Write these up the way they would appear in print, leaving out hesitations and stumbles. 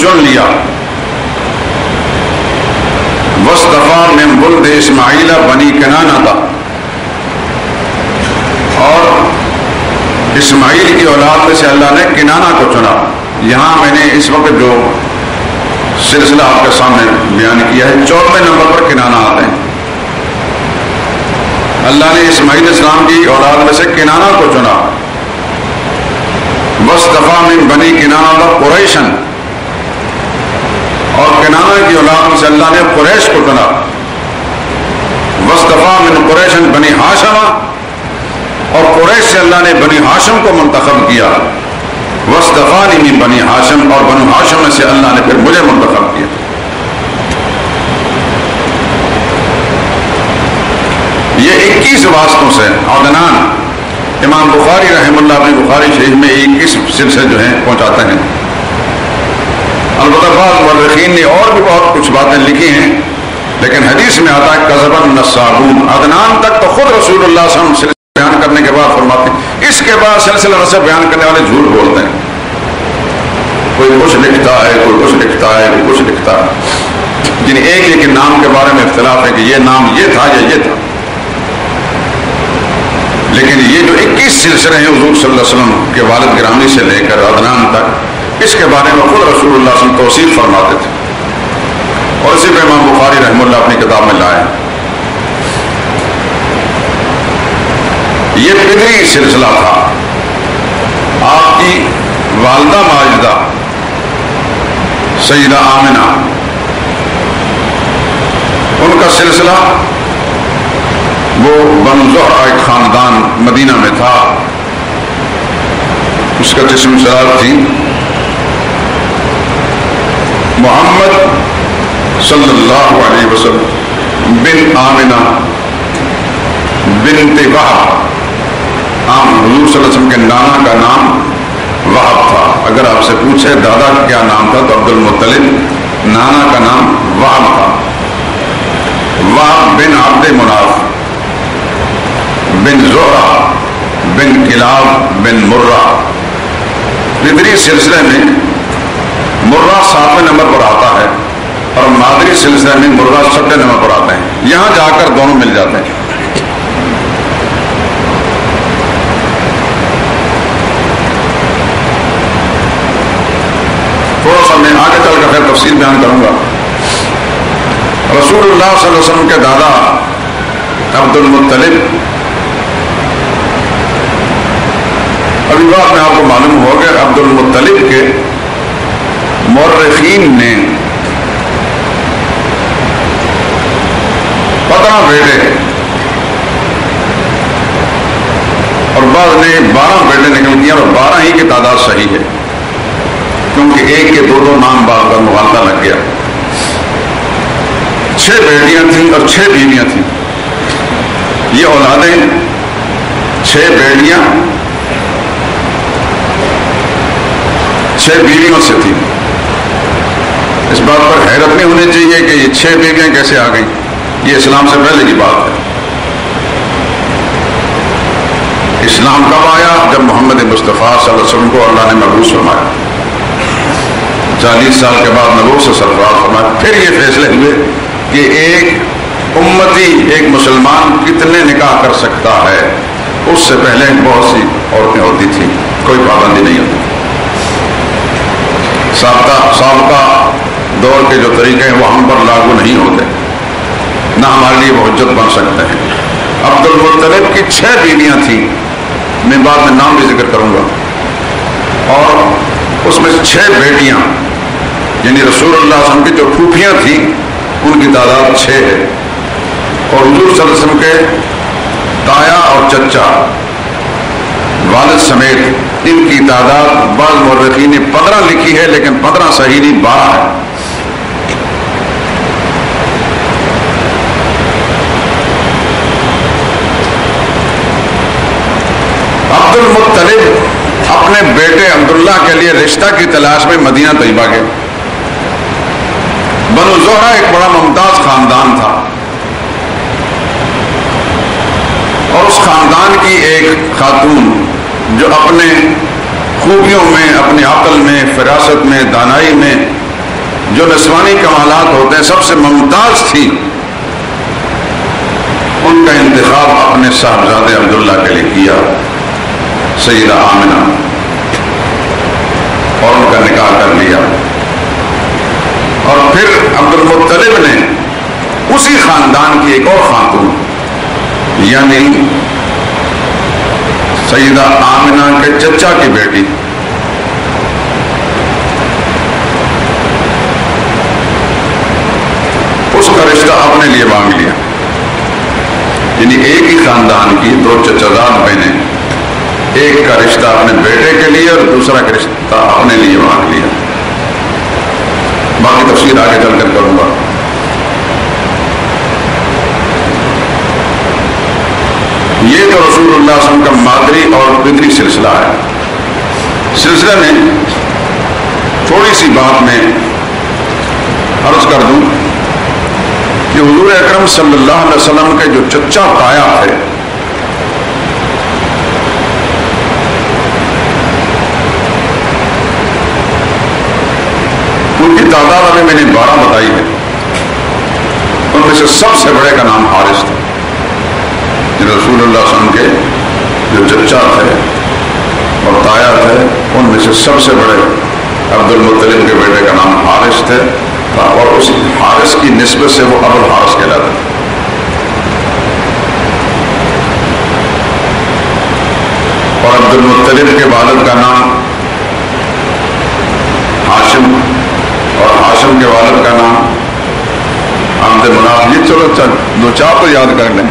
چن لیا. وَاصْطَفَىٰ مِن وُلْدِ اسماعیل بنی کنانہ تھا، اور اسماعیل کی اولاد میں سے اللہ نے کنانہ کو چنا. یہاں میں نے اس وقت جو سلسلہ آپ کے سامنے بیان کیا ہے 14ویں نمبر پر کنانہ آتے ہیں. اللہ نے اسماعیل السلام کی اولاد میں سے کنانہ کو چنا. وَاصْطَفَىٰ مِن بنی کنانہ قریشًا، اور کنانہ کی اولاد میں سے اللہ نے قریش کو چنا. وَاصْطَفَىٰ مِن قریشًا بنی ہاشم، اور قریش سے اللہ نے بنی ہاشم کو منتخب کیا. وَاصْطَفَانِي مِن بنی ہاشم، اور بنی ہاشم میں سے اللہ نے پھر مجھے منتخب کیا. یہ 21 واسطوں سے عدنان امام بخاری رحم اللہ اپنی بخاری شریف میں 21 سلسلے جو ہیں پہنچاتے ہیں. البتہ بعض مورخین نے اور بھی بہت کچھ باتیں لکھی ہیں، لیکن حدیث میں آتا ہے کذب النسابون. عدنان تک تو خود رسول اللہ صلی اللہ علیہ وسلم بیان کرنے کے بعد فرماتے ہیں، اس کے بعد سلسلہ نسب بیان کرنے والے جھوٹ بولتے ہیں. کوئی کچھ لکھتا ہے، کوئی کچھ لکھتا ہے، کوئی کچھ لکھتا ہے. یعنی ایک ایک نام کے بارے میں اختلاف ہے کہ یہ نام یہ تھا یا یہ تھا. لیکن یہ جو 21 سلسلے ہیں حضور صلی اللہ علیہ وسلم کے والد گرامی سے لے کر عدنان تک، اس کے بارے میں خود رسول اللہ صلی اللہ علیہ وسلم توصیف فرماتے تھے، اور اسی پہ امام بخاری رحمہ اللہ اپنی کتاب میں لائے. یہ پدری سلسلہ تھا. آپ کی والدہ ماجدہ سیدہ آمنہ، ان کا سلسلہ وہ بنو زہرہ ایک خاندان مدینہ میں تھا. اس کا جسم سرار تھی محمد صلی اللہ علیہ وسلم بن آمنہ بنت وہب. حضور صلی اللہ علیہ وسلم کے نانا کا نام وہب تھا. اگر آپ سے پوچھے دادا کا کیا نام تھا تو عبد المطلب، نانا کا نام وہب تھا. وہب بن عبد مناف بن زہرہ بن کلاب بن مرہ. پدری سلسلے میں مرہ 7ویں نمبر پر آتا ہے، اور مادری سلسلے میں مرہ 7ویں نمبر پر آتے ہیں. یہاں جا کر دونوں مل جاتے ہیں. تھوڑا سا میں آگے چل کر پھر تفصیل بیان کروں گا. رسول اللہ صلی اللہ علیہ وسلم کے دادا عبد المطلب، ابھی بات میں آپ کو معلوم ہو گیا عبد المطلب کے مورخین نے 15 بیٹے اور بعض نے 12 بیٹے نکل کیا، اور 12 ہی کی تعداد صحیح ہے، کیونکہ ایک کے 2 نام بعد کا مغالطہ لگ گیا. 6 بیٹیاں تھیں اور 6 بیویاں تھیں. یہ اولادیں 6 بیٹیاں 6 بیویوں سے تھی. اس بات پر حیرت نہیں ہونی چاہیے کہ یہ 6 بیویاں کیسے آ گئیں. یہ اسلام سے پہلے کی بات ہے. اسلام کب آیا؟ جب محمد مصطفیٰ صلی اللہ علیہ وسلم کو اللہ نے مبعوث فرمایا. 40 سال کے بعد نبوت سے سرفراز فرمایا. پھر یہ فیصلے ہوئے کہ ایک امتی، ایک مسلمان کتنے نکاح کر سکتا ہے. اس سے پہلے بہت سی عورتیں ہوتی تھیں، کوئی پابندی نہیں ہوتی. سابقہ دور کے جو طریقے ہیں وہ ہم پر لاگو نہیں ہوتے، نہ ہمارے لیے وہ حجت بن سکتے ہیں. عبد المطلب کی 6 بیویاں تھیں، میں بعد میں نام بھی ذکر کروں گا، اور اس میں 6 بیٹیاں، یعنی رسول اللہ صلی اللہ علیہ وسلم کی جو پھوپھیاں تھیں ان کی تعداد 6 ہے. اور حضور صلی اللہ علیہ وسلم کے تایا اور چچا والد سمیت ان کی تعداد بعض مورخین نے 15 لکھی ہے، لیکن 15 صحیح نہیں، 12 ہے. عبد المطلب اپنے بیٹے عبداللہ کے لیے رشتہ کی تلاش میں مدینہ طیبہ گئے. بنو زہرہ ایک بڑا ممتاز خاندان تھا، اور اس خاندان کی ایک خاتون جو اپنے خوبیوں میں، اپنی عقل میں، فراست میں، دانائی میں جو نسوانی کمالات ہوتے ہیں سب سے ممتاز تھی، ان کا انتخاب اپنے صاحبزادے عبداللہ کے لیے کیا، سیدہ آمنہ، اور ان کا نکاح کر لیا۔ اور پھر عبد المطلب نے اسی خاندان کی ایک اور خاتون یعنی سیدہ آمنہ کے چچا کی بیٹی اس کا رشتہ اپنے لیے مانگ لیا، یعنی ایک ہی خاندان کی دو چچاداد بہنیں، ایک کا رشتہ اپنے بیٹے کے لیے اور دوسرا کا رشتہ اپنے لیے مانگ لیا۔ باقی تفصیل آگے چل کر کروں گا۔ یہ تو رسول اللہ صلی اللہ علیہ وسلم کا مادری اور پدری سلسلہ ہے۔ سلسلے میں تھوڑی سی بات میں عرض کر دوں کہ حضور اکرم صلی اللہ علیہ وسلم کے جو چچا تایا تھے ان کی تعداد ابھی میں نے 12 بتائی ہے، ان میں سے سب سے بڑے کا نام حارث تھا۔ رسول اللہ صلی اللہ علیہ وسلم کے جو چچا تھے اور تایا تھے ان میں سے سب سے بڑے عبد المطلب کے بیٹے کا نام حارث تھے، اور اس حارث کی نسبت سے وہ ابو الحارث کہلاتے تھے۔ اور عبد المطلب کے والد کا نام ہاشم، اور ہاشم کے والد کا نام عبد مناف۔ یہ چلو دو چار تو یاد کر لیں،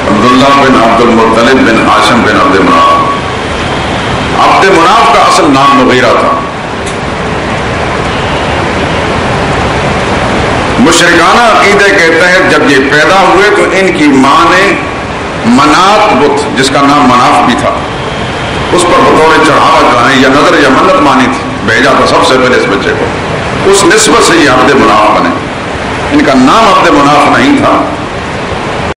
عبداللہ بن عبد المطلب بن ہاشم بن عبد مناف۔ عبد مناف کا اصل نام مغیرہ تھا۔ مشرکانہ عقیدے کہتے ہیں جب یہ پیدا ہوئے تو ان کی ماں نے منات بت، جس کا نام مناف بھی تھا، اس پر بطور چڑھاوا چڑھانے یا نظر یا منت مانی تھی، بھیجا تھا سب سے پہلے اس بچے کو، اس نسبت سے یہ عبد مناف بنے۔ ان کا نام عبد مناف نہیں تھا،